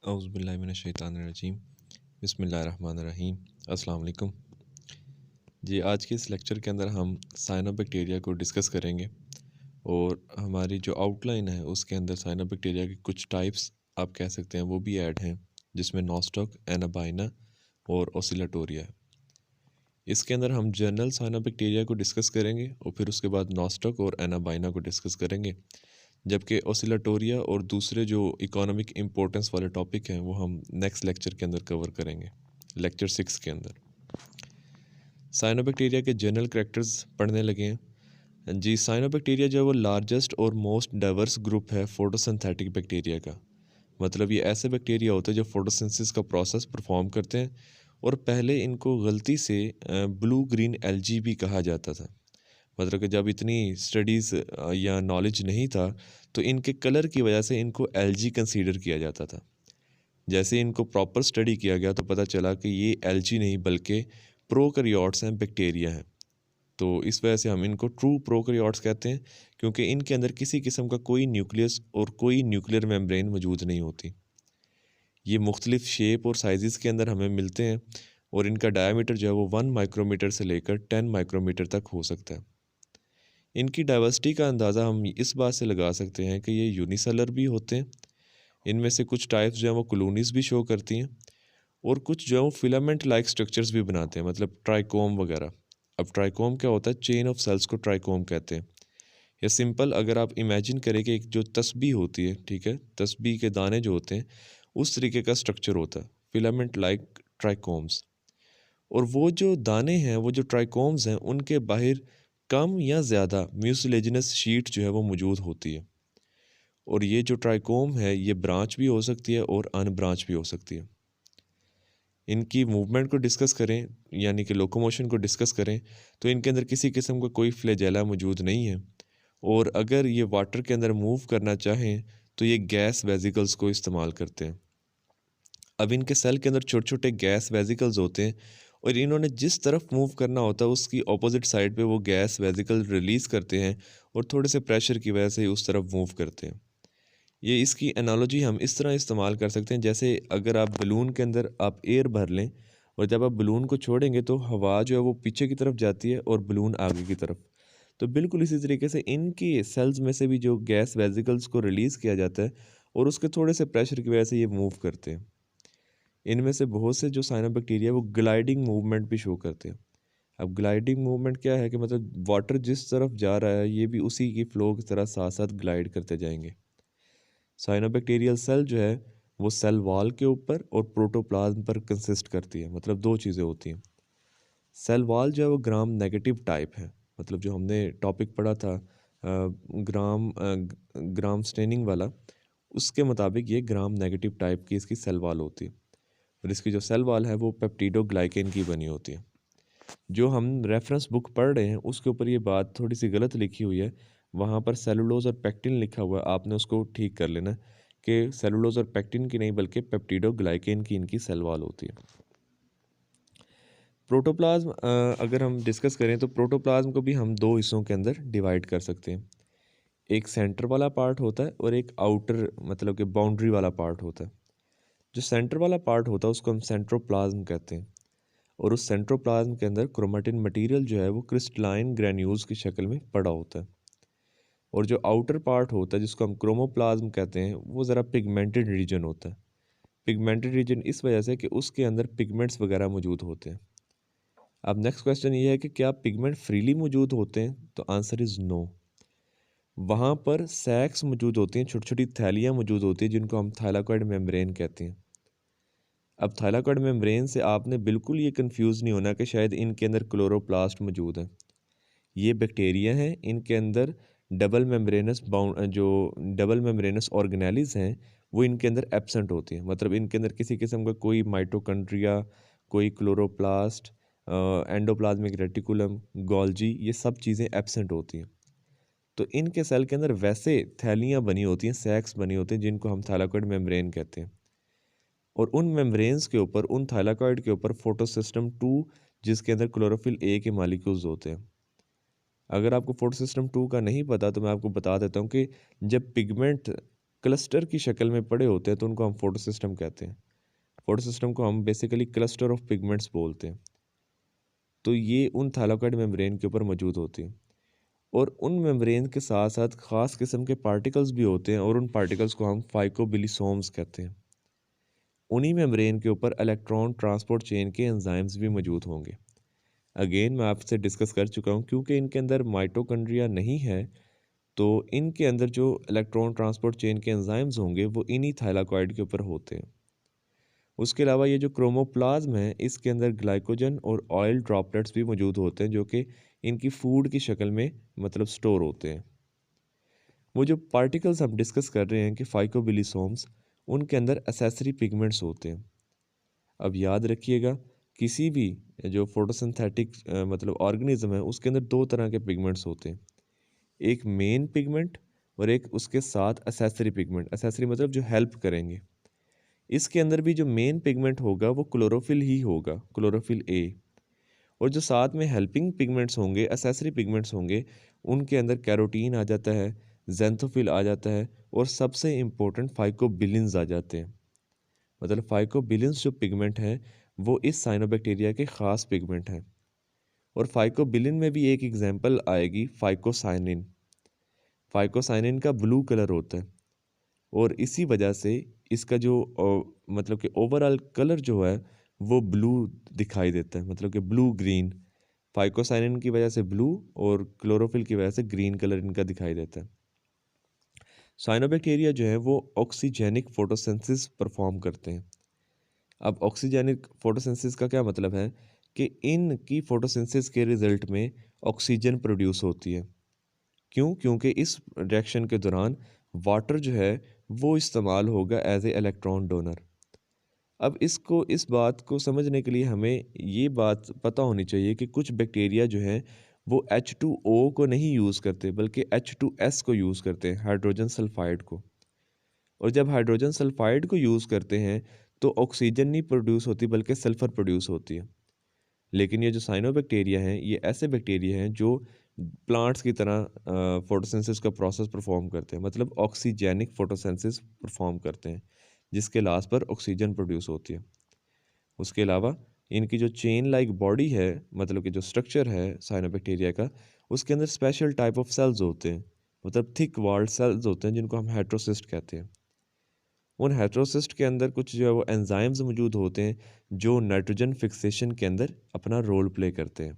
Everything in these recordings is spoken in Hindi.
औज़ुबिल्लाहिमिनश्शैतानिर्रजीम बिस्मिल्लाहिर्रहमानिर्रहीम अस्सलाम वालेकुम जी। आज के इस लेक्चर के अंदर हम साइनोबैक्टीरिया को डिस्कस करेंगे और हमारी जो आउटलाइन है उसके अंदर साइनोबैक्टीरिया के कुछ टाइप्स आप कह सकते हैं वो भी ऐड हैं, जिसमें नॉस्टॉक, एनाबाइना और ओसिलेटोरिया है। इसके अंदर हम जनरल साइनोबैक्टीरिया को डिस्कस करेंगे और फिर उसके बाद नॉस्टॉक और एनाबाइना को डिस्कस करेंगे, जबकि ओसिलेटोरिया और दूसरे जो इकोनॉमिक इम्पोर्टेंस वाले टॉपिक हैं वो हम नेक्स्ट लेक्चर के अंदर कवर करेंगे, लेक्चर 6 के अंदर। साइनोबैक्टीरिया के जनरल करैक्टर्स पढ़ने लगे हैं जी। साइनोबैक्टीरिया जो है वो लार्जेस्ट और मोस्ट डाइवर्स ग्रुप है फोटोसिंथेटिक बैक्टीरिया का। मतलब ये ऐसे बैक्टीरिया होते हैं जो फोटोसिंथेसिस का प्रोसेस परफॉर्म करते हैं, और पहले इनको गलती से ब्लू ग्रीन एल्गी भी कहा जाता था। मतलब कि जब इतनी स्टडीज़ या नॉलेज नहीं था तो इनके कलर की वजह से इनको एल्गी कंसीडर किया जाता था। जैसे इनको प्रॉपर स्टडी किया गया तो पता चला कि ये एल्गी नहीं बल्कि प्रोकैरियोट्स हैं, बैक्टीरिया हैं। तो इस वजह से हम इनको ट्रू प्रोकैरियोट्स कहते हैं, क्योंकि इनके अंदर किसी किस्म का कोई न्यूक्लियस और कोई न्यूक्लियर मेम्ब्रेन मौजूद नहीं होती। ये मुख्तलिफ शेप और साइज़ के अंदर हमें मिलते हैं, और इनका डायमीटर जो है वो 1 माइक्रोमीटर से लेकर 10 माइक्रोमीटर तक हो सकता है। इनकी डाइवर्सिटी का अंदाज़ा हम इस बात से लगा सकते हैं कि ये यूनिसेलर भी होते हैं। इनमें से कुछ टाइप्स जो हैं वो कॉलोनीज़ भी शो करती हैं, और कुछ जो है वो फिलामेंट लाइक स्ट्रक्चर्स भी बनाते हैं, मतलब ट्राइकोम वगैरह। अब ट्राइकोम क्या होता है? चेन ऑफ सेल्स को ट्राइकोम कहते हैं। या सिंपल अगर आप इमेजिन करें कि एक जो तस्बीह होती है, ठीक है, तस्बीह के दाने जो होते हैं उस तरीके का स्ट्रक्चर होता है, फिलामेंट लाइक ट्राइकोम्स। और वो जो दाने हैं, वो जो ट्राइकोम्स हैं, उनके बाहर कम या ज़्यादा म्यूसिलेजिनस शीट जो है वो मौजूद होती है। और ये जो ट्राइकोम है ये ब्रांच भी हो सकती है और अनब्रांच भी हो सकती है। इनकी मूवमेंट को डिस्कस करें, यानी कि लोकोमोशन को डिस्कस करें, तो इनके अंदर किसी किस्म का कोई फ्लैजेला मौजूद नहीं है। और अगर ये वाटर के अंदर मूव करना चाहें तो ये गैस वेजिकल्स को इस्तेमाल करते हैं। अब इनके सेल के अंदर छोटे छोटे गैस वेजिकल्स होते हैं, और इन्होंने जिस तरफ मूव करना होता है उसकी ऑपोजिट साइड पे वो गैस वेजिकल रिलीज़ करते हैं, और थोड़े से प्रेशर की वजह से ही उस तरफ मूव करते हैं। ये इसकी एनालॉजी हम इस तरह इस्तेमाल कर सकते हैं, जैसे अगर आप बलून के अंदर आप एयर भर लें, और जब आप बलून को छोड़ेंगे तो हवा जो है वो पीछे की तरफ जाती है और बलून आगे की तरफ। तो बिल्कुल इसी तरीके से इनकी सेल्स में से भी जो गैस वेजिकल्स को रिलीज़ किया जाता है, और उसके थोड़े से प्रेशर की वजह से ये मूव करते हैं। इनमें से बहुत से जो साइनोबैक्टीरिया वो ग्लाइडिंग मूवमेंट भी शो करते हैं। अब ग्लाइडिंग मूवमेंट क्या है कि मतलब वाटर जिस तरफ जा रहा है ये भी उसी की फ्लो की तरह साथ साथ ग्लाइड करते जाएंगे। साइनोबैक्टीरियल सेल जो है वो सेल वॉल के ऊपर और प्रोटोप्लाज्म पर कंसिस्ट करती है। मतलब दो चीज़ें होती हैं। सेल वॉल जो है वो ग्राम नेगेटिव टाइप है। मतलब जो हमने टॉपिक पढ़ा था ग्राम स्टेनिंग वाला, उसके मुताबिक ये ग्राम नेगेटिव टाइप की इसकी सेल वॉल होती है। और इसकी जो सेल वॉल है वो पेप्टिडोग्लाइकेन की बनी होती है। जो हम रेफरेंस बुक पढ़ रहे हैं उसके ऊपर ये बात थोड़ी सी गलत लिखी हुई है। वहाँ पर सेलुलोज और पेक्टिन लिखा हुआ है, आपने उसको ठीक कर लेना कि सेलुलोज और पेक्टिन की नहीं बल्कि पेप्टिडोग्लाइकेन की इनकी सेल वॉल होती है। प्रोटोप्लाज्म अगर हम डिस्कस करें तो प्रोटोप्लाज्म को भी हम दो हिस्सों के अंदर डिवाइड कर सकते हैं। एक सेंटर वाला पार्ट होता है और एक आउटर मतलब कि बाउंड्री वाला पार्ट होता है। जो सेंटर वाला पार्ट होता है उसको हम सेंट्रोप्लाज्म कहते हैं, और उस सेंट्रोप्लाज्म के अंदर क्रोमेटिन मटेरियल जो है वो क्रिस्टलाइन ग्रैन्यूल्स की शक्ल में पड़ा होता है। और जो आउटर पार्ट होता है जिसको हम क्रोमोप्लाज्म कहते हैं वो ज़रा पिगमेंटेड रीजन होता है। पिगमेंटेड रीजन इस वजह से कि उसके अंदर पिगमेंट्स वगैरह मौजूद होते हैं। अब नेक्स्ट क्वेश्चन ये है कि क्या पिगमेंट फ्रीली मौजूद होते हैं? तो आंसर इज़ नो। वहाँ पर सैक्स मौजूद होती हैं, छोटी छोटी थैलियाँ मौजूद होती हैं जिनको हम थाइलाकॉइड मेम्ब्रेन कहते हैं। अब थाइलाकॉइड मेम्ब्रेन से आपने बिल्कुल ये कंफ्यूज नहीं होना कि शायद इनके अंदर क्लोरोप्लास्ट मौजूद है। ये बैक्टीरिया हैं, इनके अंदर डबल मेम्ब्रेनस ऑर्गेनेलिज हैं वो इनके अंदर एब्सेंट होती हैं। मतलब इनके अंदर किसी किस्म का कोई माइटोकॉन्ड्रिया, कोई क्लोरोप्लास्ट, एंडोप्लाज्मिक रेटिकुलम, गोल्जी, ये सब चीज़ें एब्सेंट होती हैं। तो इनके सेल के अंदर वैसे थैलियाँ बनी होती हैं, सैक्स बनी होती हैं जिनको हम थाइलाकॉइड मेम्ब्रेन कहते हैं। और उन मेम्ब्रेन्स के ऊपर, उन थाइलाकॉइड के ऊपर फोटोसिस्टम 2 जिसके अंदर क्लोरोफिल ए के मालिक्यूल्स होते हैं। अगर आपको फोटोसिस्टम 2 का नहीं पता तो मैं आपको बता देता हूँ कि जब पिगमेंट क्लस्टर की शक्ल में पड़े होते हैं तो उनको हम फोटोसिस्टम कहते हैं। फोटोसिस्टम को हम बेसिकली क्लस्टर ऑफ पिगमेंट्स बोलते हैं। तो ये उन थैलाकोइड मेम्ब्रेन के ऊपर मौजूद होती हैं और उन मेम्ब्रेन के साथ साथ ख़ास किस्म के पार्टिकल्स भी होते हैं और उन पार्टिकल्स को हम फाइकोबिलिसोम्स कहते हैं। उन्हीं मेम्ब्रेन के ऊपर इलेक्ट्रॉन ट्रांसपोर्ट चेन के एंजाइम्स भी मौजूद होंगे। अगेन मैं आपसे डिस्कस कर चुका हूँ, क्योंकि इनके अंदर माइटोकॉन्ड्रिया नहीं है तो इनके अंदर जो इलेक्ट्रॉन ट्रांसपोर्ट चेन के एंजाइम्स होंगे वो इन्हीं थाइलाकॉइड के ऊपर होते हैं। उसके अलावा ये जो क्रोमोप्लाज्म है इसके अंदर ग्लाइकोजन और ऑयल ड्रॉपलेट्स भी मौजूद होते हैं जो कि इनकी फूड की शक्ल में मतलब स्टोर होते हैं। वो जो पार्टिकल्स हम डिस्कस कर रहे हैं कि फाइकोबिलिसोम्स, उनके अंदर एसेसरी पिगमेंट्स होते हैं। अब याद रखिएगा, किसी भी जो फोटोसिंथेटिक मतलब ऑर्गेनिज्म है उसके अंदर दो तरह के पिगमेंट्स होते हैं, एक मेन पिगमेंट और एक उसके साथ एसेसरी पिगमेंट। एसेसरी मतलब जो हेल्प करेंगे। इसके अंदर भी जो मेन पिगमेंट होगा वो क्लोरोफिल ही होगा, क्लोरोफिल ए। और जो साथ में हेल्पिंग पिगमेंट्स होंगे, एसेसरी पिगमेंट्स होंगे, उनके अंदर कैरोटीन आ जाता है, जेंथोफिल आ जाता है और सबसे इम्पोर्टेंट फाइकोबिलिन्स आ जाते हैं। मतलब फाइकोबिलिन्स जो पिगमेंट हैं वो इस साइनोबैक्टीरिया के ख़ास पिगमेंट हैं। और फाइकोबिलिन में भी एक एग्जांपल आएगी, फाइकोसाइनिन। फाइकोसाइनिन का ब्लू कलर होता है और इसी वजह से इसका जो मतलब कि ओवरऑल कलर जो है वो ब्लू दिखाई देता है, मतलब कि ब्लू ग्रीन। फाइकोसाइनिन की वजह से ब्लू और क्लोरोफिल की वजह से ग्रीन कलर इनका दिखाई देता है। साइनोबैक्टीरिया जो है वो ऑक्सीजेनिक फोटोसिंथेसिस परफॉर्म करते हैं। अब ऑक्सीजेनिक फोटोसिंथेसिस का क्या मतलब है कि इनकी फोटोसिंथेसिस के रिजल्ट में ऑक्सीजन प्रोड्यूस होती है। क्यों? क्योंकि इस रिएक्शन के दौरान वाटर जो है वो इस्तेमाल होगा एज ए इलेक्ट्रॉन डोनर। अब इस बात को समझने के लिए हमें ये बात पता होनी चाहिए कि कुछ बैक्टीरिया जो हैं वो H2O को नहीं यूज़ करते बल्कि H2S को यूज़ करते हैं, हाइड्रोजन सल्फाइड को। और जब हाइड्रोजन सल्फाइड को यूज़ करते हैं तो ऑक्सीजन नहीं प्रोड्यूस होती बल्कि सल्फ़र प्रोड्यूस होती है। लेकिन ये जो साइनोबैक्टीरिया हैं ये ऐसे बैक्टीरिया हैं जो प्लांट्स की तरह फोटोसिंथेसिस का प्रोसेस परफॉर्म करते हैं, मतलब ऑक्सीजेनिक फोटोसिंथेसिस परफॉर्म करते हैं जिसके लास्ट पर ऑक्सीजन प्रोड्यूस होती है। उसके अलावा इनकी जो चेन लाइक बॉडी है, मतलब कि जो स्ट्रक्चर है साइनोबैक्टीरिया का, उसके अंदर स्पेशल टाइप ऑफ सेल्स होते हैं, मतलब थिक वॉल्ड सेल्स होते हैं जिनको हम हेट्रोसिस्ट कहते हैं। उन हेट्रोसिस्ट के अंदर कुछ जो है वो एंजाइम्स मौजूद होते हैं जो नाइट्रोजन फिक्सेशन के अंदर अपना रोल प्ले करते हैं।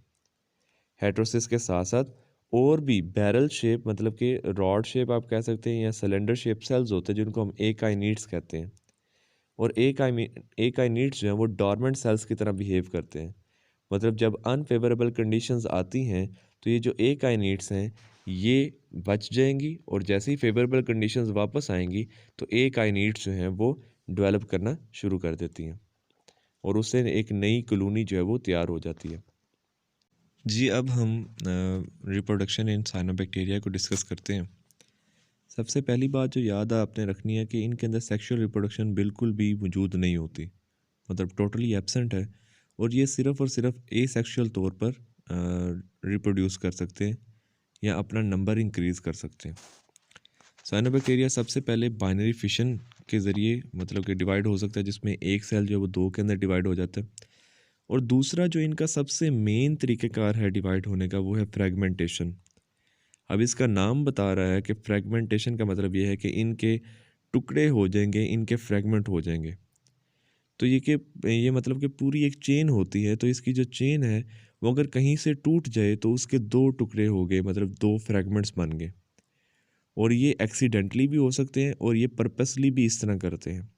हेट्रोसिस्ट के साथ साथ और भी बैरल शेप, मतलब कि रॉड शेप आप कह सकते हैं, या सिलेंडर शेप सेल्स होते हैं जिनको हम एकाइनीड्स कहते हैं। और एकाइनीड्स जो हैं वो डॉर्मेंट सेल्स की तरह बिहेव करते हैं। मतलब जब अनफेवरेबल कंडीशंस आती हैं तो ये जो एकाइनीड्स हैं ये बच जाएंगी और जैसे ही फेवरेबल कंडीशंस वापस आएंगी तो एकाइनीड्स जो हैं वो डेवलप करना शुरू कर देती हैं और उससे एक नई कॉलोनी जो है वो तैयार हो जाती है। जी, अब हम रिप्रोडक्शन इन साइनोबैक्टीरिया को डिस्कस करते हैं। सबसे पहली बात जो याद आपने रखनी है कि इनके अंदर सेक्सुअल रिप्रोडक्शन बिल्कुल भी मौजूद नहीं होती, मतलब टोटली एब्सेंट है। और ये सिर्फ़ और सिर्फ एसेक्सुअल तौर पर रिप्रोड्यूस कर सकते हैं या अपना नंबर इंक्रीज़ कर सकते हैं। साइनोबैक्टीरिया सबसे पहले बाइनरी फिशन के ज़रिए मतलब कि डिवाइड हो सकता है, जिसमें एक सेल जो है वो दो के अंदर डिवाइड हो जाता है। और दूसरा जो इनका सबसे मेन तरीक़ेकार है डिवाइड होने का वो है फ्रेगमेंटेशन। अब इसका नाम बता रहा है कि फ्रेगमेंटेशन का मतलब ये है कि इनके टुकड़े हो जाएंगे, इनके फ्रेगमेंट हो जाएंगे। तो ये मतलब कि पूरी एक चेन होती है, तो इसकी जो चेन है वो अगर कहीं से टूट जाए तो उसके दो टुकड़े हो गए, मतलब दो फ्रेगमेंट्स बन गए। और ये एक्सीडेंटली भी हो सकते हैं और ये पर्पसली भी इस तरह करते हैं।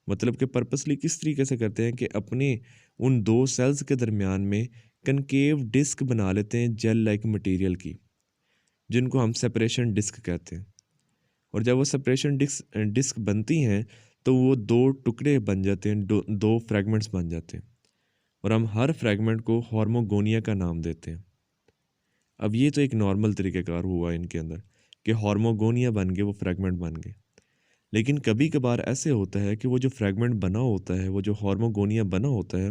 मतलब कि पर्पसली किस तरीके से करते हैं कि अपने उन दो सेल्स के दरमियान में कनकेव डिस्क बना लेते हैं जेल लाइक मटेरियल की, जिनको हम सेपरेशन डिस्क कहते हैं। और जब वो सेपरेशन डिस्क बनती हैं तो वो दो टुकड़े बन जाते हैं, दो फ्रेगमेंट्स बन जाते हैं और हम हर फ्रेगमेंट को हार्मोगोनिया का नाम देते हैं। अब ये तो एक नॉर्मल तरीक़ेकार हुआ इनके अंदर कि हार्मोगोनिया बन गए, वो फ्रेगमेंट बन गए। लेकिन कभी कभार ऐसे होता है कि वो जो फ्रेगमेंट बना होता है, वो जो हार्मोगोनिया बना होता है,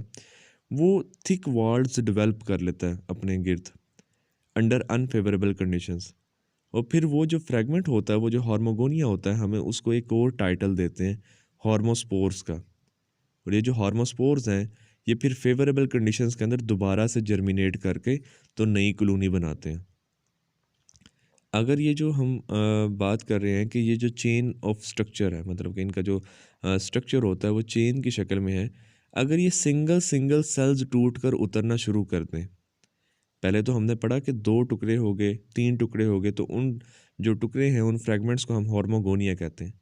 वो थिक वॉल्स डेवलप कर लेता है अपने गिर्द अंडर अनफेवरेबल कंडीशंस। और फिर वो जो फ्रेगमेंट होता है, वो जो हार्मोगोनिया होता है, हमें उसको एक और टाइटल देते हैं हार्मोस्पोर्स का। और ये जो हार्मोस्पोर्स हैं, ये फिर फेवरेबल कंडीशंस के अंदर दोबारा से जर्मिनेट करके तो नई कॉलोनी बनाते हैं। अगर ये जो हम बात कर रहे हैं कि ये जो चेन ऑफ स्ट्रक्चर है, मतलब कि इनका जो स्ट्रक्चर होता है वो चेन की शक्ल में है। अगर ये सिंगल सिंगल सेल्स टूट कर उतरना शुरू कर दें, पहले तो हमने पढ़ा कि 2 टुकड़े हो गए, 3 टुकड़े हो गए, तो उन जो टुकड़े हैं उन फ्रेगमेंट्स को हम हार्मोगोनिया कहते हैं।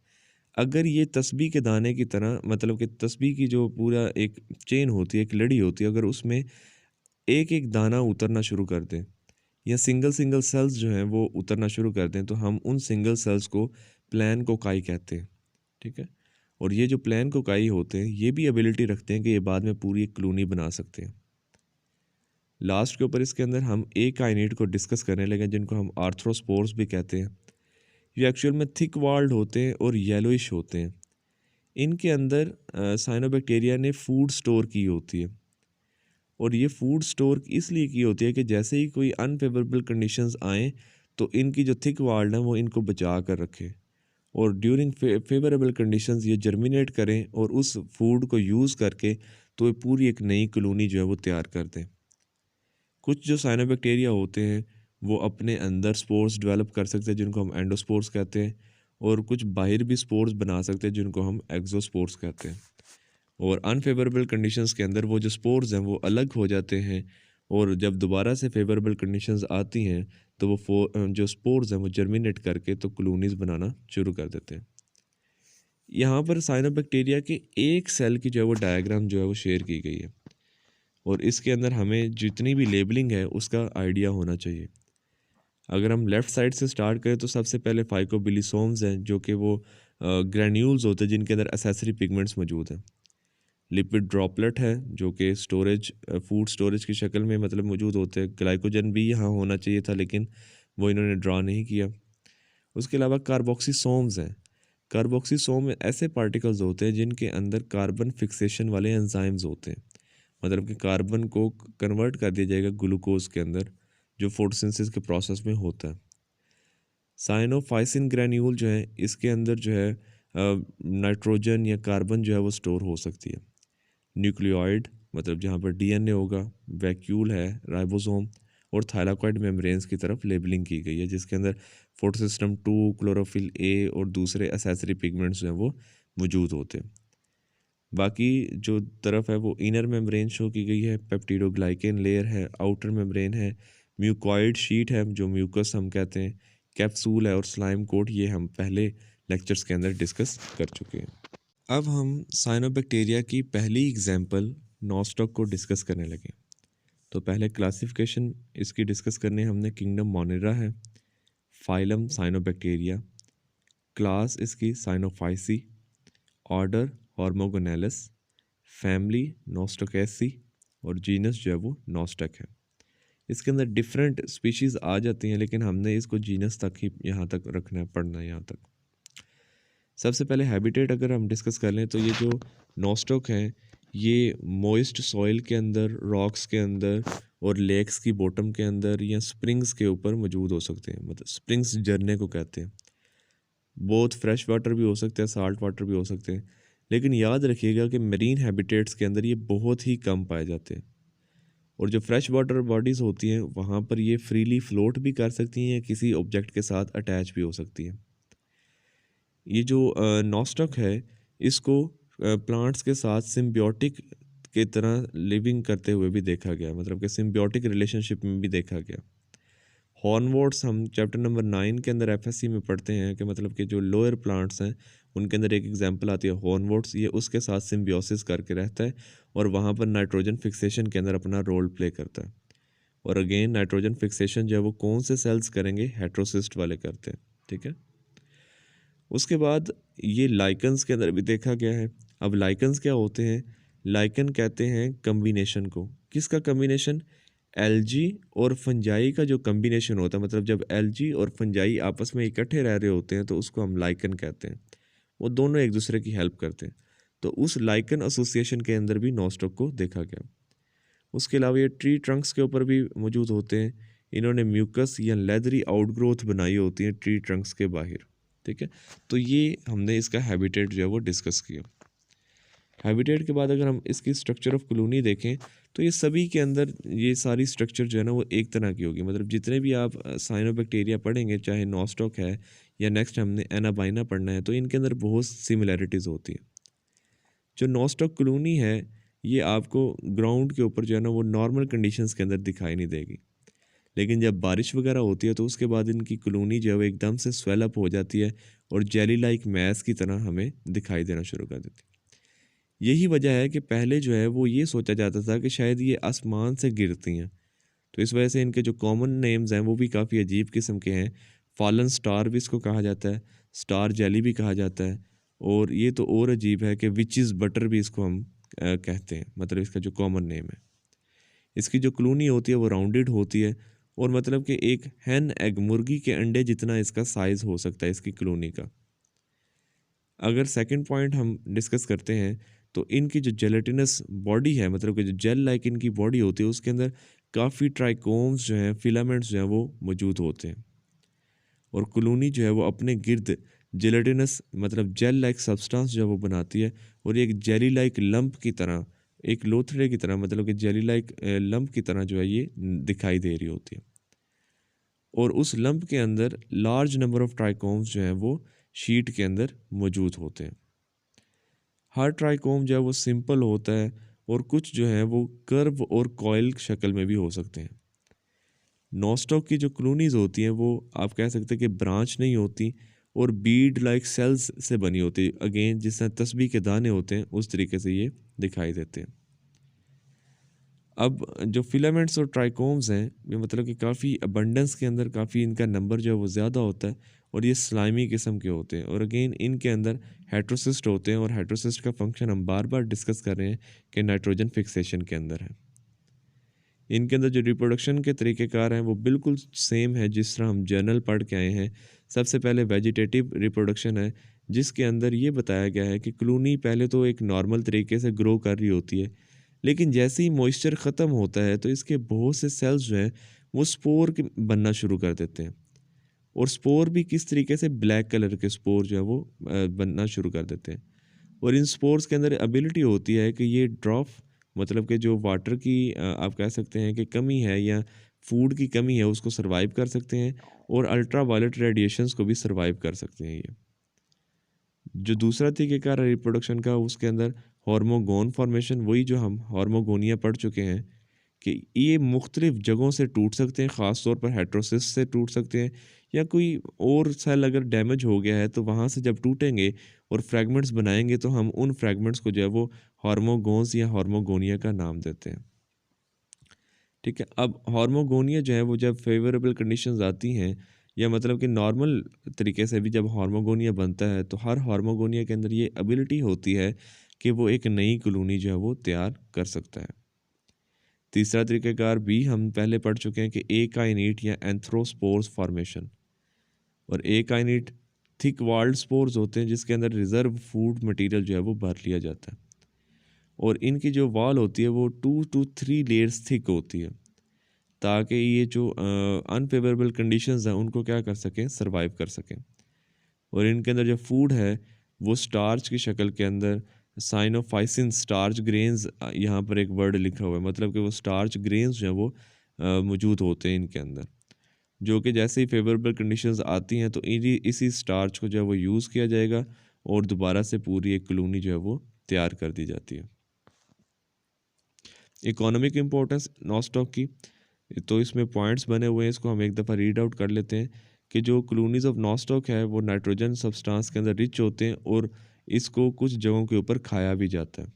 अगर ये तस्बीह के दाने की तरह, मतलब कि तस्बीह की जो पूरा एक चेन होती है, एक लड़ी होती है, अगर उसमें एक एक दाना उतरना शुरू कर दें या सिंगल सिंगल सेल्स जो हैं वो उतरना शुरू कर दें, तो हम उन सिंगल सेल्स को प्लान कोकाई कहते हैं। ठीक है। और ये जो प्लान कोकाई होते हैं, ये भी एबिलिटी रखते हैं कि ये बाद में पूरी एक कॉलोनी बना सकते हैं। लास्ट के ऊपर इसके अंदर हम एक काइनेट को डिस्कस करने लगे जिनको हम आर्थ्रोस्पोर्स भी कहते हैं। ये एक्चुअल में थिक वाल्ड होते हैं और येलोइश होते हैं। इनके अंदर साइनोबैक्टीरिया ने फूड स्टोर की होती है, और ये फूड स्टोर इसलिए की होती है कि जैसे ही कोई अनफेवरेबल कंडीशंस आएँ तो इनकी जो थिक वाल्ड है वो इनको बचा कर रखे, और ड्यूरिंग फेवरेबल कंडीशंस ये जर्मिनेट करें और उस फूड को यूज़ करके तो ये पूरी एक नई कॉलोनी जो है वो तैयार कर दें। कुछ जो साइनोबैक्टीरिया होते हैं वो अपने अंदर स्पोर्स डेवलप कर सकते हैं जिनको हम एंडोस्पोर्स कहते हैं, और कुछ बाहर भी स्पोर्स बना सकते हैं जिनको हम एक्सोस्पोर्स कहते हैं। और अनफेवरेबल कंडीशंस के अंदर वो जो स्पोर्स हैं वो अलग हो जाते हैं, और जब दोबारा से फेवरेबल कंडीशंस आती हैं तो वो जो स्पोर्स हैं वो जर्मिनेट करके तो कॉलोनीज़ बनाना शुरू कर देते हैं। यहाँ पर साइनोबैक्टीरिया के एक सेल की जो है वो डायग्राम जो है वो शेयर की गई है, और इसके अंदर हमें जितनी भी लेबलिंग है उसका आइडिया होना चाहिए। अगर हम लेफ़्ट साइड से स्टार्ट करें तो सबसे पहले फाइकोबिलिसोम्स हैं, जो कि वो ग्रैन्यूल्स होते हैं जिनके अंदर एसेसरी पिगमेंट्स मौजूद हैं। लिपिड ड्रॉपलेट है जो कि स्टोरेज, फूड स्टोरेज की शक्ल में मतलब मौजूद होते हैं। ग्लाइकोजन भी यहाँ होना चाहिए था लेकिन वो इन्होंने ड्रा नहीं किया। उसके अलावा कार्बोक्सीसोम्स हैं। कार्बोक्सीसोम में ऐसे पार्टिकल्स होते हैं जिनके अंदर कार्बन फिक्सेशन वाले एंजाइम्स होते हैं, मतलब कि कार्बन को कन्वर्ट कर दिया जाएगा ग्लूकोज के अंदर, जो फोटोसिंथेसिस के प्रोसेस में होता है। साइनोफाइसिन ग्रैन्यूल जो है, इसके अंदर जो है नाइट्रोजन या कार्बन जो है वो स्टोर हो सकती है। न्यूक्लियोइड, मतलब जहाँ पर डीएनए होगा, वैक्यूल है, राइबोसोम और थाइलाकॉइड मेम्ब्रेन्स की तरफ लेबलिंग की गई है जिसके अंदर फोटोसिस्टम 2, क्लोरोफिल ए और दूसरे एसेसरी पिगमेंट्स जो हैं वो मौजूद होते हैं। बाकी जो तरफ है वो इनर मेम्ब्रेन शो की गई है, पेप्टिडोग्लाइकेन लेयर है, आउटर मेम्ब्रेन है, म्यूकॉइड शीट है जो म्यूकस हम कहते हैं, कैप्सूल है और स्लाइम कोट, ये हम पहले लेक्चर्स के अंदर डिस्कस कर चुके हैं। अब हम साइनोबैक्टीरिया की पहली एग्जाम्पल नॉस्टॉक को डिस्कस करने लगे। तो पहले क्लासिफिकेशन इसकी डिस्कस करने हमने किंगडम मोनिरा है, फाइलम साइनोबैक्टीरिया, क्लास इसकी साइनोफाइसी, ऑर्डर हॉर्मोगोनेलिस, फैमिली नोस्टोकेसी और जीनस जो है वो नोस्टक है। इसके अंदर डिफरेंट स्पीशीज़ आ जाती हैं लेकिन हमने इसको जीनस तक ही यहाँ तक रखना है, पढ़ना है यहाँ तक। सबसे पहले हैबिटेट अगर हम डिस्कस कर लें तो ये जो नोस्टॉक हैं ये मॉइस्ट सॉइल के अंदर, रॉक्स के अंदर और लेक्स की बॉटम के अंदर या स्प्रिंग्स के ऊपर मौजूद हो सकते हैं, मतलब स्प्रिंग्स झरने को कहते हैं। बहुत फ्रेश वाटर भी हो सकते हैं, साल्ट वाटर भी हो सकते हैं, लेकिन याद रखिएगा कि मरीन हैबिटेट्स के अंदर ये बहुत ही कम पाए जाते हैं। और जो फ्रेश वाटर बॉडीज़ होती हैं वहाँ पर ये फ्रीली फ्लोट भी कर सकती हैं या किसी ऑब्जेक्ट के साथ अटैच भी हो सकती हैं। ये जो नॉस्टॉक है इसको प्लांट्स के साथ सिम्बियोटिक के तरह लिविंग करते हुए भी देखा गया, मतलब कि सिम्बियोटिक रिलेशनशिप में भी देखा गया। हॉर्नवोर्ट्स हम चैप्टर नंबर 9 के अंदर एफएससी में पढ़ते हैं कि मतलब कि जो लोअर प्लांट्स हैं उनके अंदर एक एग्जांपल आती है हॉर्नवोर्ट्स, ये उसके साथ सिम्बियोसिस करके रहता है और वहाँ पर नाइट्रोजन फिक्सेशन के अंदर अपना रोल प्ले करता है। और अगेन नाइट्रोजन फिक्सेशन जो है वो कौन से सेल्स करेंगे, हेट्रोसिस्ट वाले करते हैं। ठीक है। उसके बाद ये लाइकन्स के अंदर भी देखा गया है। अब लाइकन्स क्या होते हैं? लाइकन कहते हैं कम्बिनेशन को। किसका कम्बिनेशन? एल्जी और फंजाई का जो कम्बिनेशन होता है, मतलब जब एल्जी और फंजाई आपस में इकट्ठे रह रहे होते हैं तो उसको हम लाइकन कहते हैं। वो दोनों एक दूसरे की हेल्प करते हैं, तो उस लाइकन एसोसिएशन के अंदर भी नॉस्टॉक को देखा गया। उसके अलावा ये ट्री ट्रंक्स के ऊपर भी मौजूद होते हैं। इन्होंने म्यूकस या लेदरी आउटग्रोथ बनाई होती है ट्री ट्रंक्स के बाहर। ठीक है, तो ये हमने इसका हैबिटेट जो है वो डिस्कस किया। हैबिटेट के बाद अगर हम इसकी स्ट्रक्चर ऑफ कॉलोनी देखें तो ये सभी के अंदर ये सारी स्ट्रक्चर जो है ना वो एक तरह की होगी। मतलब जितने भी आप साइनोबैक्टीरिया पढ़ेंगे, चाहे नॉस्टॉक है या नेक्स्ट हमने एनाबाइना पढ़ना है, तो इनके अंदर बहुत सिमिलैरिटीज़ होती है। जो नॉस्टॉक कॉलोनी है ये आपको ग्राउंड के ऊपर जो है ना वो नॉर्मल कंडीशंस के अंदर दिखाई नहीं देगी, लेकिन जब बारिश वगैरह होती है तो उसके बाद इनकी कॉलोनी जो है वो एकदम से स्वेल अप हो जाती है और जेली लाइक मैस की तरह हमें दिखाई देना शुरू कर देती है। यही वजह है कि पहले जो है वो ये सोचा जाता था कि शायद ये आसमान से गिरती हैं, तो इस वजह से इनके जो कॉमन नेम्स हैं वो भी काफ़ी अजीब किस्म के हैं। फॉलन स्टार भी इसको कहा जाता है, स्टार जेली भी कहा जाता है, और ये तो और अजीब है कि विचेस बटर भी इसको हम कहते हैं। मतलब इसका जो कॉमन नेम है, इसकी जो कॉलोनी होती है वो राउंडेड होती है, और मतलब कि एक हैन एग मुर्गी के अंडे जितना इसका साइज़ हो सकता है इसकी कॉलोनी का। अगर सेकंड पॉइंट हम डिस्कस करते हैं तो इनकी जो जेलेटिनस बॉडी है, मतलब कि जो जेल लाइक इनकी बॉडी होती है, उसके अंदर काफ़ी ट्राइकोम्स जो हैं, फिलामेंट्स जो हैं वो मौजूद होते हैं, और कॉलोनी जो है वो अपने गिर्द जेलेटिनस मतलब जेल लाइक सब्सटेंस जो है वो बनाती है, और एक जेली लाइक लंप की तरह, एक लोथड़े की तरह, मतलब कि जेली लाइक लंप की तरह जो है ये दिखाई दे रही होती है, और उस लंप के अंदर लार्ज नंबर ऑफ ट्राइकोम्स जो हैं वो शीट के अंदर मौजूद होते हैं। हर ट्राइकोम जो है वो सिंपल होता है, और कुछ जो है वो कर्व और कॉइल शक्ल में भी हो सकते हैं। नॉस्टॉक की जो कॉलोनीज होती हैं वो आप कह सकते हैं कि ब्रांच नहीं होती, और बीड लाइक सेल्स से बनी होती है। अगेन जिस तरह तस्बीह के दाने होते हैं उस तरीके से ये दिखाई देते हैं। अब जो फिलामेंट्स और ट्राइकोम्स हैं ये मतलब कि काफ़ी अबंडेंस के अंदर काफ़ी इनका नंबर जो है वो ज़्यादा होता है, और ये स्लाइमी किस्म के होते हैं, और अगेन इनके अंदर हेट्रोसिस्ट होते हैं, और हेट्रोसिस्ट का फंक्शन हम बार बार डिस्कस कर रहे हैं कि नाइट्रोजन फिक्सेशन के अंदर है। इनके अंदर जो रिप्रोडक्शन के तरीक़ेकार हैं वो बिल्कुल सेम है जिस तरह हम जर्नल पढ़ के आए हैं। सबसे पहले वेजिटेटिव रिप्रोडक्शन है, जिसके अंदर ये बताया गया है कि कॉलोनी पहले तो एक नॉर्मल तरीके से ग्रो कर रही होती है, लेकिन जैसे ही मॉइस्चर ख़त्म होता है तो इसके बहुत से सेल्स जो हैं वो स्पोर बनना शुरू कर देते हैं, और स्पोर भी किस तरीके से ब्लैक कलर के स्पोर जो है वो बनना शुरू कर देते हैं, और इन स्पोर्स के अंदर एबिलिटी होती है कि ये ड्रॉप मतलब कि जो वाटर की आप कह सकते हैं कि कमी है या फूड की कमी है उसको सरवाइव कर सकते हैं, और अल्ट्रा वायलेट रेडिएशंस को भी सरवाइव कर सकते हैं। ये जो दूसरा तरीक़ेकार है रिप्रोडक्शन का, उसके अंदर हार्मोगोन फॉर्मेशन, वही जो हम हार्मोगोनिया पढ़ चुके हैं कि ये मुख्तलिफ जगहों से टूट सकते हैं, ख़ास तौर पर हेट्रोसिस से टूट सकते हैं, या कोई और सेल अगर डैमेज हो गया है तो वहाँ से जब टूटेंगे और फ्रैगमेंट्स बनाएंगे तो हम उन फ्रैगमेंट्स को जो है वो हार्मोगोन्स या हार्मोगोनिया का नाम देते हैं। ठीक है, अब हार्मोगोनिया जो है वो जब फेवरेबल कंडीशंस आती हैं, या मतलब कि नॉर्मल तरीके से भी जब हार्मोगोनिया बनता है, तो हर हार्मोगोनिया के अंदर ये एबिलिटी होती है कि वो एक नई कॉलोनी जो है वो तैयार कर सकता है। तीसरा तरीक़ेकार भी हम पहले पढ़ चुके हैं कि एकाइनेट या एंथ्रोस्पोर्स फॉर्मेशन, और एकाइनेट थिक वॉल्ड स्पोर्स होते हैं जिसके अंदर रिजर्व फूड मटेरियल जो है वो भर लिया जाता है, और इनकी जो वॉल होती है वो 2 to 3 लेयर्स थिक होती है, ताकि ये जो अनफेवरेबल कंडीशंस हैं उनको क्या कर सकें, सरवाइव कर सकें। और इनके अंदर जो फूड है वो स्टार्च की शक्ल के अंदर साइनोफाइसिन स्टार्च ग्रेन्स, यहाँ पर एक वर्ड लिखा हुआ है, मतलब कि वो स्टार्च ग्रेन्स जो है वो मौजूद होते हैं इनके अंदर, जो कि जैसे ही फेवरेबल कंडीशंस आती हैं तो इसी स्टार्च को जो है वो यूज़ किया जाएगा, और दोबारा से पूरी एक कॉलोनी जो है वो तैयार कर दी जाती है। इकोनॉमिक इम्पोर्टेंस नॉस्टॉक की, तो इसमें पॉइंट्स बने हुए हैं, इसको हम एक दफ़ा रीड आउट कर लेते हैं कि जो कॉलोनीज ऑफ नॉस्टॉक है वो नाइट्रोजन सब्सटेंस के अंदर रिच होते हैं, और इसको कुछ जगहों के ऊपर खाया भी जाता है।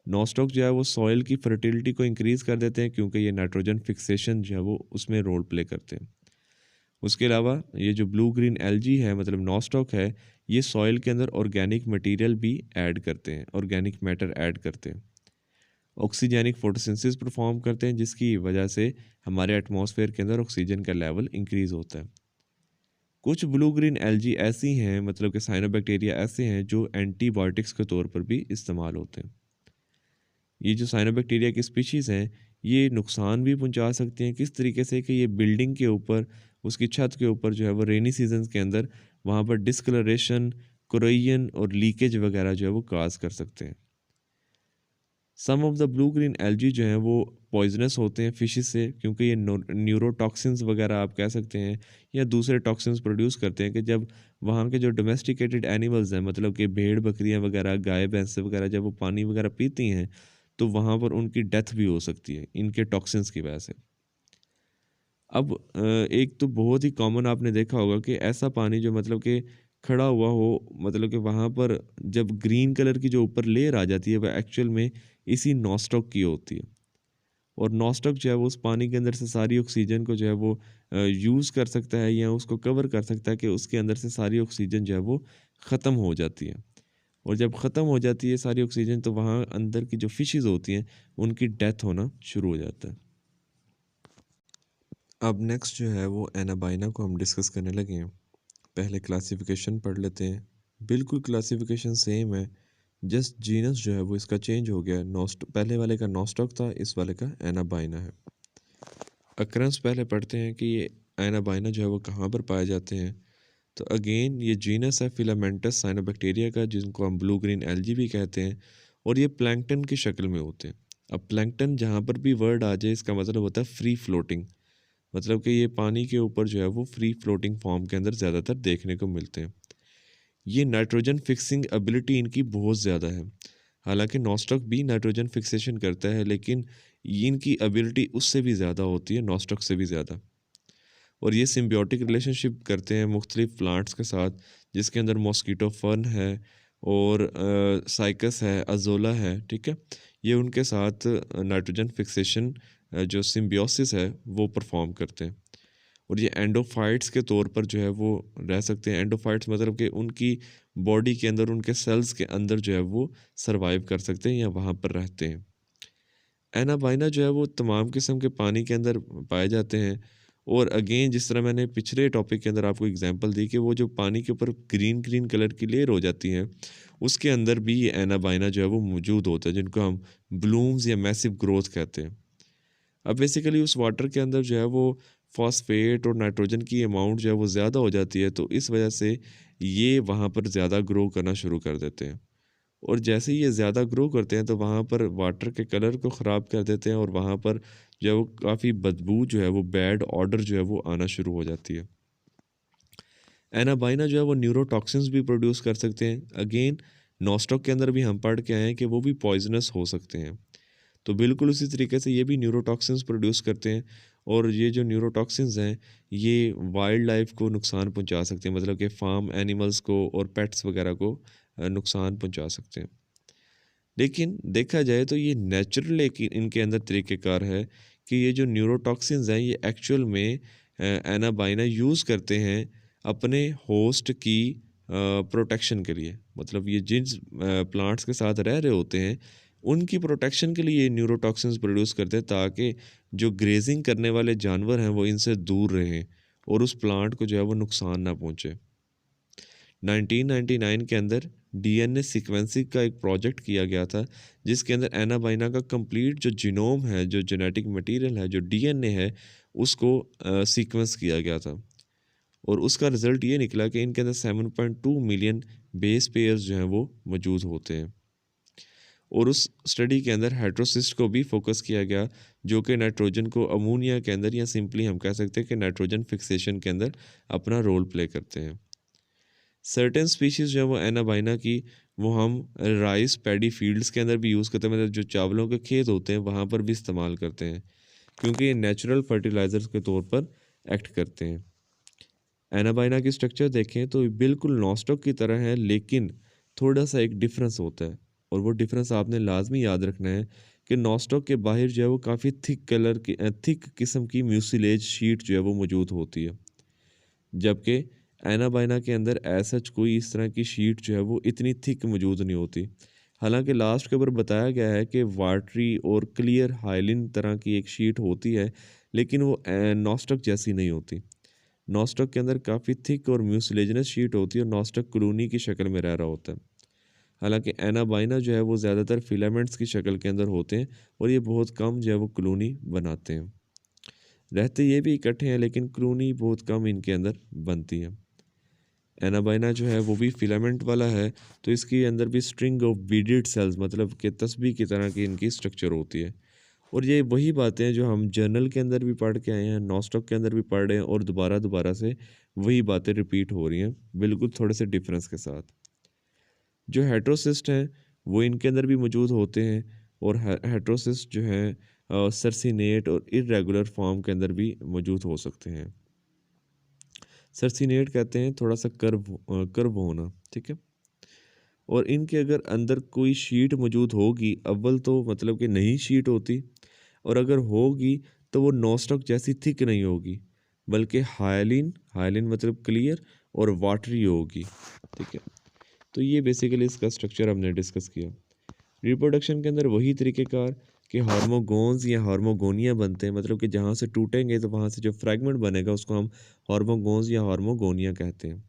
नॉस्टॉक जो है वो सॉइल की फर्टिलिटी को इंक्रीज़ कर देते हैं, क्योंकि ये नाइट्रोजन फिक्सेशन जो है वो उसमें रोल प्ले करते हैं। उसके अलावा ये जो ब्लू ग्रीन एल्गी है, मतलब नॉस्टॉक है, ये सॉइल के अंदर ऑर्गेनिक मटेरियल भी ऐड करते हैं, ऑर्गेनिक मैटर ऐड करते हैं, ऑक्सीजेनिक फोटोसिंथेसिस परफॉर्म करते हैं, जिसकी वजह से हमारे एटमॉस्फेयर के अंदर ऑक्सीजन का लेवल इंक्रीज़ होता है। कुछ ब्लू ग्रीन एल्गी ऐसी हैं, मतलब कि साइनोबैक्टीरिया ऐसे हैं जो एंटीबायोटिक्स के तौर पर भी इस्तेमाल होते हैं। ये जो साइनोबैक्टीरिया की स्पीशीज़ हैं ये नुकसान भी पहुंचा सकती हैं। किस तरीके से कि ये बिल्डिंग के ऊपर, उसकी छत के ऊपर जो है वो रेनी सीजन्स के अंदर वहाँ पर डिस्कलरेशन, कोरोजन और लीकेज वगैरह जो है वो काज कर सकते हैं। Some of the blue green algae जो हैं वो पॉइजनस होते हैं फिशेस से, क्योंकि ये न्यूरोटॉक्सिन्स वगैरह आप कह सकते हैं या दूसरे टॉक्सिन्स प्रोड्यूस करते हैं कि जब वहाँ के जो डोमेस्टिकेटेड एनिमल्स हैं, मतलब कि भेड़ बकरियाँ वगैरह, गाय भैंस वगैरह, जब वो पानी वगैरह पीती हैं तो वहाँ पर उनकी डेथ भी हो सकती है इनके टॉक्सिन्स की वजह से। अब एक तो बहुत ही कॉमन आपने देखा होगा कि ऐसा पानी जो मतलब कि खड़ा हुआ हो, मतलब कि वहाँ पर जब ग्रीन कलर की जो ऊपर लेयर आ जाती है वह एक्चुअल में इसी नॉस्टॉक की होती है। और नॉस्टॉक जो है वो उस पानी के अंदर से सारी ऑक्सीजन को जो है वो यूज़ कर सकता है या उसको कवर कर सकता है कि उसके अंदर से सारी ऑक्सीजन जो है वो ख़त्म हो जाती है। और जब ख़त्म हो जाती है सारी ऑक्सीजन तो वहाँ अंदर की जो फिशेज़ होती हैं उनकी डेथ होना शुरू हो जाता है। अब नेक्स्ट जो है वो एनाबाइना को हम डिस्कस करने लगे हैं। पहले क्लासिफिकेशन पढ़ लेते हैं। बिल्कुल क्लासिफिकेशन सेम है, जस्ट जीनस जो है वो इसका चेंज हो गया है। नॉस्ट पहले वाले का नॉस्टॉक था, इस वाले का एनाबाइना है। अक्रंस पहले पढ़ते हैं कि ये एनाबाइना जो है वो कहाँ पर पाए जाते हैं। तो अगेन ये जीनस है फिलामेंटस साइनोबैक्टीरिया का, जिनको हम ब्लू ग्रीन एल्गी भी कहते हैं, और ये प्लैंकटन की शक्ल में होते हैं। अब प्लैंकटन जहाँ पर भी वर्ड आ जाए इसका मतलब होता है फ्री फ्लोटिंग, मतलब कि ये पानी के ऊपर जो है वो फ्री फ्लोटिंग फॉर्म के अंदर ज़्यादातर देखने को मिलते हैं। ये नाइट्रोजन फिक्सिंग एबिलिटी इनकी बहुत ज़्यादा है। हालांकि नॉस्टॉक भी नाइट्रोजन फिक्सेशन करता है, लेकिन इनकी एबिलिटी उससे भी ज़्यादा होती है, नॉस्टॉक से भी ज़्यादा। और ये सिम्बियोटिक रिलेशनशिप करते हैं मुख्तलिफ प्लांट्स के साथ, जिसके अंदर मॉस्किटो फर्न है और साइकस है, अजोला है, ठीक है। ये उनके साथ नाइट्रोजन फिक्सेशन जो सिम्बियोसिस है वो परफॉर्म करते हैं। और ये एंडोफाइट्स के तौर पर जो है वो रह सकते हैं। एंडोफाइट्स मतलब कि उनकी बॉडी के अंदर, उनके सेल्स के अंदर जो है वो सरवाइव कर सकते हैं या वहाँ पर रहते हैं। एनाबाइना जो है वो तमाम किस्म के पानी के अंदर पाए जाते हैं। और अगेन जिस तरह मैंने पिछले टॉपिक के अंदर आपको एग्जांपल दी कि वो जो पानी के ऊपर ग्रीन ग्रीन कलर की लेयर हो जाती है, उसके अंदर भी ये एनाबाइना जो है वो मौजूद होता है, जिनको हम ब्लूम्स या मैसिव ग्रोथ कहते हैं। अब बेसिकली उस वाटर के अंदर जो है वो फॉस्फेट और नाइट्रोजन की अमाउंट जो है वो ज़्यादा हो जाती है, तो इस वजह से ये वहाँ पर ज़्यादा ग्रो करना शुरू कर देते हैं। और जैसे ही ये ज़्यादा ग्रो करते हैं तो वहाँ पर वाटर के कलर को ख़राब कर देते हैं और वहाँ पर जो है वो काफ़ी बदबू जो है वो बैड ऑर्डर जो है वो आना शुरू हो जाती है। एनाबाइना जो है वो न्यूरोटॉक्सिन्स भी प्रोड्यूस कर सकते हैं। अगेन नॉस्टॉक के अंदर भी हम पढ़ के आए हैं कि वो भी पॉइजनस हो सकते हैं। तो बिल्कुल उसी तरीके से ये भी न्यूरोटॉक्सिन्स प्रोड्यूस करते हैं। और ये जो न्यूरोटॉक्सिन्स हैं ये वाइल्ड लाइफ को नुकसान पहुंचा सकते हैं, मतलब कि फार्म एनिमल्स को और पेट्स वगैरह को नुकसान पहुंचा सकते हैं। लेकिन देखा जाए तो ये नेचुरल एक इनके अंदर तरीक़ेकार है कि ये जो न्यूरोटॉक्सिन्स हैं ये एक्चुअल में एनाबाइना यूज़ करते हैं अपने होस्ट की प्रोटेक्शन के लिए। मतलब ये जिन प्लांट्स के साथ रह रहे होते हैं उनकी प्रोटेक्शन के लिए ये न्यूरोटॉक्सिन्स प्रोड्यूस करते हैं, ताकि जो ग्रेजिंग करने वाले जानवर हैं वो इनसे दूर रहें और उस प्लांट को जो है वो नुकसान ना पहुँचे। 1999 के अंदर डीएनए सीक्वेंसिंग का एक प्रोजेक्ट किया गया था, जिसके अंदर एनाबाइना का कंप्लीट जो जीनोम है, जो जेनेटिक मटेरियल है, जो डीएनए है, उसको सीक्वेंस किया गया था। और उसका रिजल्ट ये निकला कि इनके अंदर 7.2 मिलियन बेस पेयर्स जो हैं वो मौजूद होते हैं। और उस स्टडी के अंदर हेट्रोसिस्ट को भी फोकस किया गया, जो कि नाइट्रोजन को अमोनिया के अंदर, या सिंपली हम कह सकते हैं कि नाइट्रोजन फिक्सेशन के अंदर अपना रोल प्ले करते हैं। सर्टेन स्पीशीज़ जो है वो एनाबाइना की, वो हम राइस पैडी फील्ड्स के अंदर भी यूज़ करते हैं, मतलब जो चावलों के खेत होते हैं वहाँ पर भी इस्तेमाल करते हैं, क्योंकि ये नेचुरल फर्टिलाइज़र्स के तौर पर एक्ट करते हैं। एनाबाइना की स्ट्रक्चर देखें तो बिल्कुल नॉस्टॉक की तरह है, लेकिन थोड़ा सा एक डिफरेंस होता है। और वो डिफरेंस आपने लाजमी याद रखना है कि नॉस्टॉक के बाहर जो है वो काफ़ी थिक किस्म की म्यूसिलेज शीट जो है वो मौजूद होती है, जबकि एनाबाइना के अंदर सच कोई इस तरह की शीट जो है वो इतनी थिक मौजूद नहीं होती। हालांकि लास्ट के ऊपर बताया गया है कि वाटरी और क्लियर हाइलिन तरह की एक शीट होती है, लेकिन वो नॉस्टॉक जैसी नहीं होती। नॉस्टॉक के अंदर काफ़ी थिक और म्यूसिलेजनस शीट होती है और नॉस्टॉक कॉलोनी की शक्ल में रह रहा होता है। हालांकि एनाबाइना जो है वो ज़्यादातर फिलामेंट्स की शक्ल के अंदर होते हैं और ये बहुत कम जो है वो कॉलोनी बनाते हैं। रहते ये भी इकट्ठे हैं लेकिन कॉलोनी बहुत कम इनके अंदर बनती है। एनाबाइना जो है वो भी फिलामेंट वाला है, तो इसके अंदर भी स्ट्रिंग ऑफ बीडेड सेल्स मतलब कि तस्बीह की तरह की इनकी स्ट्रक्चर होती है। और ये वही बातें हैं जो हम जर्नल के अंदर भी पढ़ के आए हैं, नॉस्टॉक के अंदर भी पढ़ रहे हैं और दोबारा दोबारा से वही बातें रिपीट हो रही हैं, बिल्कुल थोड़े से डिफरेंस के साथ। जो हेट्रोसिस्ट हैं वो इनके अंदर भी मौजूद होते हैं और हेट्रोसिस्ट जो हैं सरसिनेट और इरेगुलर फॉर्म के अंदर भी मौजूद हो सकते हैं। सरसिनेट कहते हैं थोड़ा सा कर्व होना, ठीक है। और इनके अगर अंदर कोई शीट मौजूद होगी, अव्वल तो मतलब कि नई शीट होती, और अगर होगी तो वो नॉस्टॉक जैसी थिक नहीं होगी, बल्कि हायलिन हायलिन मतलब क्लियर और वाटरी होगी, ठीक है। तो ये बेसिकली इसका स्ट्रक्चर हमने डिस्कस किया। रिप्रोडक्शन के अंदर वही तरीक़ेकार कि हार्मोगोन्स या हार्मोगोनिया बनते हैं, मतलब कि जहाँ से टूटेंगे तो वहाँ से जो फ्रैगमेंट बनेगा उसको हम हार्मोगोन्स या हार्मोगोनिया कहते हैं।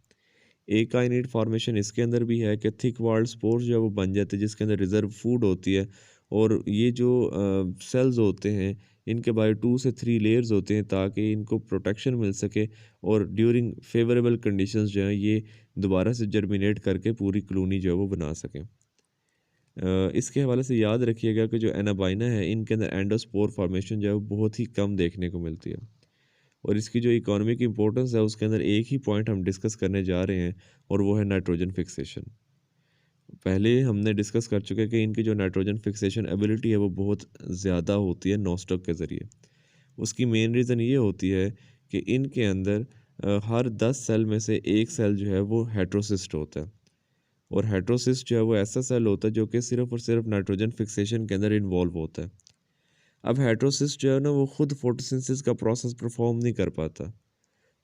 एकाइनेट फॉर्मेशन इसके अंदर भी है कि थिक वॉल्ड स्पोर्स जो है वो बन जाते हैं जिसके अंदर रिजर्व फूड होती है, और ये जो सेल्स होते हैं इनके बारे 2 से 3 लेयर्स होते हैं ताकि इनको प्रोटेक्शन मिल सके और ड्यूरिंग फेवरेबल कंडीशंस जो हैं ये दोबारा से जर्मिनेट करके पूरी कॉलोनी जो है वो बना सकें। इसके हवाले से याद रखिएगा कि जो एनाबाइना है इनके अंदर एंडोस्पोर फॉर्मेशन जो है वो बहुत ही कम देखने को मिलती है, और इसकी जो इकोनॉमिक इंपॉर्टेंस है उसके अंदर एक ही पॉइंट हम डिस्कस करने जा रहे हैं और वो है नाइट्रोजन फिक्सेशन। पहले हमने डिस्कस कर चुके हैं कि इनकी जो नाइट्रोजन फिक्सेशन एबिलिटी है वो बहुत ज़्यादा होती है नॉस्टॉक के ज़रिए। उसकी मेन रीज़न ये होती है कि इनके अंदर हर 10 सेल में से एक सेल जो है वो हेट्रोसिस्ट होता है, और हेट्रोसिस्ट जो है वो ऐसा सेल होता है जो कि सिर्फ और सिर्फ नाइट्रोजन फिक्सेशन के अंदर इन्वॉल्व होता है। अब हेट्रोसिस्ट जो है ना वो खुद फोटोसिंथेसिस का प्रोसेस परफॉर्म नहीं कर पाता,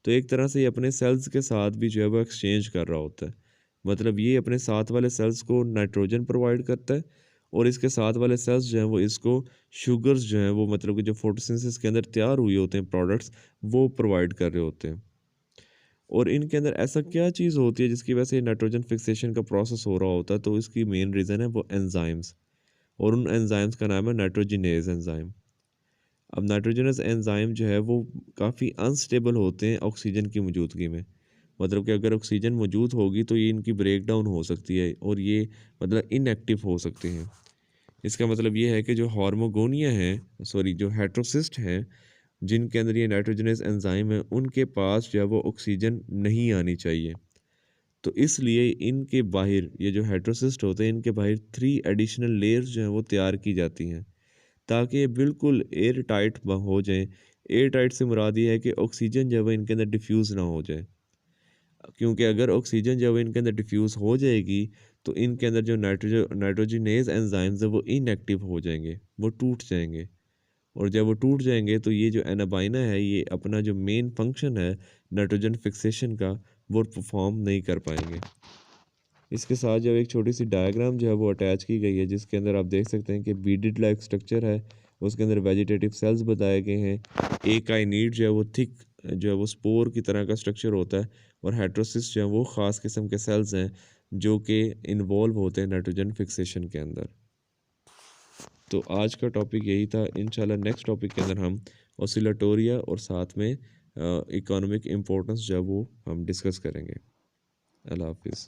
तो एक तरह से ये अपने सेल्स के साथ भी जो है वो एक्सचेंज कर रहा होता है। मतलब ये अपने साथ वाले सेल्स को नाइट्रोजन प्रोवाइड करता है, और इसके साथ वाले सेल्स जो हैं वो इसको शुगर्स जो हैं वो मतलब कि जो फोटोसिंथेसिस के अंदर तैयार हुए होते हैं प्रोडक्ट्स, वो प्रोवाइड कर रहे होते हैं। और इनके अंदर ऐसा क्या चीज़ होती है जिसकी वजह से नाइट्रोजन फिक्सेशन का प्रोसेस हो रहा होता है, तो इसकी मेन रीज़न है वो एंजाइम्स, और उन एंजाइम्स का नाम है नाइट्रोजिनेज एंजाइम। अब नाइट्रोजनस एंजाइम जो है वो काफ़ी अनस्टेबल होते हैं ऑक्सीजन की मौजूदगी में, मतलब कि अगर ऑक्सीजन मौजूद होगी तो ये इनकी ब्रेक डाउन हो सकती है और ये मतलब इनएक्टिव हो सकते हैं। इसका मतलब ये है कि जो हार्मोगोनिया हैं, सॉरी जो हेट्रोसिस्ट हैं, जिनके अंदर ये नाइट्रोजनस एंजाइम है, उनके पास जो है वो ऑक्सीजन नहीं आनी चाहिए। तो इसलिए इनके बाहर ये जो हेट्रोसिस्ट होते हैं इनके बाहर 3 एडिशनल लेयर्स जो हैं वो तैयार की जाती हैं ताकि ये बिल्कुल एयर टाइट हो जाएं। एयर टाइट से मुराद ये है कि ऑक्सीजन जो है वो इनके अंदर डिफ्यूज़ ना हो जाए, क्योंकि अगर ऑक्सीजन जो है वो इनके अंदर डिफ्यूज़ हो जाएगी तो इनके अंदर जो नाइट्रोजिनेज एंजाइम्स है वो इनएक्टिव हो जाएंगे, वो टूट जाएंगे, और जब वो टूट जाएंगे तो ये जो एनाबाइना है ये अपना जो मेन फंक्शन है नाइट्रोजन फिक्सेशन का वो परफॉर्म नहीं कर पाएंगे। इसके साथ जो एक छोटी सी डायग्राम जो है वो अटैच की गई है जिसके अंदर आप देख सकते हैं कि बीडेड लाइक स्ट्रक्चर है, उसके अंदर वेजिटेटिव सेल्स बताए गए हैं। एकाइनीड जो है वो थिक जो है वो स्पोर की तरह का स्ट्रक्चर होता है, और हेट्रोसिस्ट जो है वो ख़ास किस्म के सेल्स हैं जो कि इन्वॉल्व होते हैं नाइट्रोजन फिक्सेशन के अंदर। तो आज का टॉपिक यही था। इंशाल्लाह नेक्स्ट टॉपिक के अंदर हम ऑसिलेटोरिया और साथ में इकोनॉमिक इम्पोर्टेंस जो है वो हम डिस्कस करेंगे। अल्लाह हाफिज़।